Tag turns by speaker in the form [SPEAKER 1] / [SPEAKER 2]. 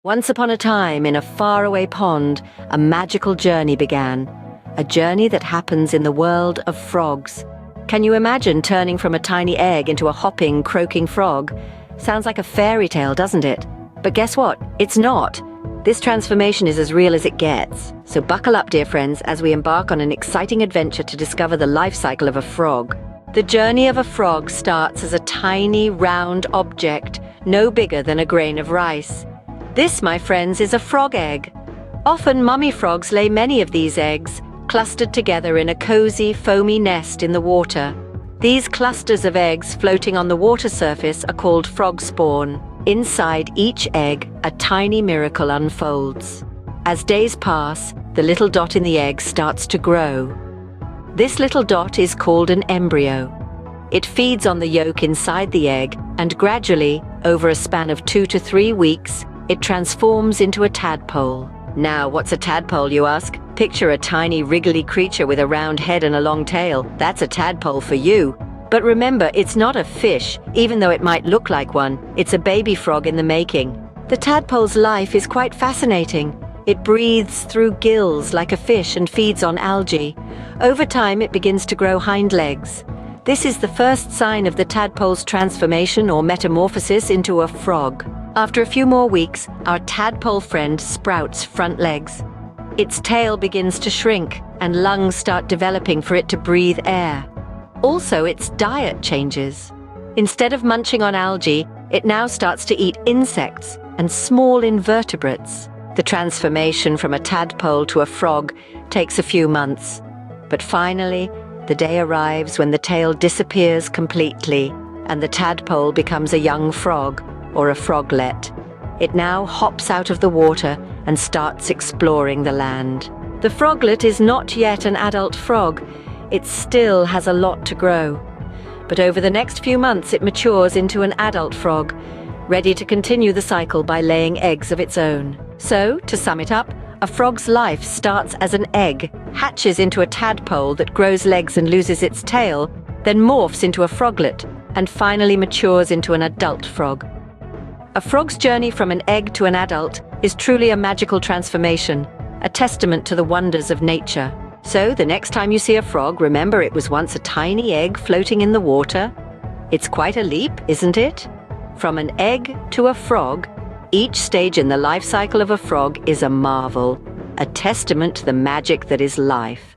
[SPEAKER 1] Once upon a time, in a faraway pond, a magical journey began. A journey that happens in the world of frogs. Can you imagine turning from a tiny egg into a hopping, croaking frog? Sounds like a fairy tale, doesn't it? But guess what? It's not. This transformation is as real as it gets. So buckle up, dear friends, as we embark on an exciting adventure to discover the life cycle of a frog. The journey of a frog starts as a tiny, round object, no bigger than a grain of rice. This, my friends, is a frog egg. Often mummy frogs lay many of these eggs, clustered together in a cozy, foamy nest in the water. These clusters of eggs floating on the water surface are called frog spawn. Inside each egg, a tiny miracle unfolds. As days pass, the little dot in the egg starts to grow. This little dot is called an embryo. It feeds on the yolk inside the egg, and gradually, over a span of 2 to 3 weeks, it transforms into a tadpole. Now, what's a tadpole, you ask? Picture a tiny, wriggly creature with a round head and a long tail. That's a tadpole for you. But remember, it's not a fish, even though it might look like one. It's a baby frog in the making. The tadpole's life is quite fascinating. It breathes through gills like a fish and feeds on algae. Over time, it begins to grow hind legs. This is the first sign of the tadpole's transformation or metamorphosis into a frog. After a few more weeks, our tadpole friend sprouts front legs. Its tail begins to shrink, and lungs start developing for it to breathe air. Also, its diet changes. Instead of munching on algae, it now starts to eat insects and small invertebrates. The transformation from a tadpole to a frog takes a few months. But finally, the day arrives when the tail disappears completely, and the tadpole becomes a young frog, or a froglet. It now hops out of the water and starts exploring the land. The froglet is not yet an adult frog. It still has a lot to grow. But over the next few months it matures into an adult frog, ready to continue the cycle by laying eggs of its own. So, to sum it up, a frog's life starts as an egg, hatches into a tadpole that grows legs and loses its tail, then morphs into a froglet, and finally matures into an adult frog. A frog's journey from an egg to an adult is truly a magical transformation, a testament to the wonders of nature. So, the next time you see a frog, remember it was once a tiny egg floating in the water. It's quite a leap, isn't it? From an egg to a frog, each stage in the life cycle of a frog is a marvel, a testament to the magic that is life.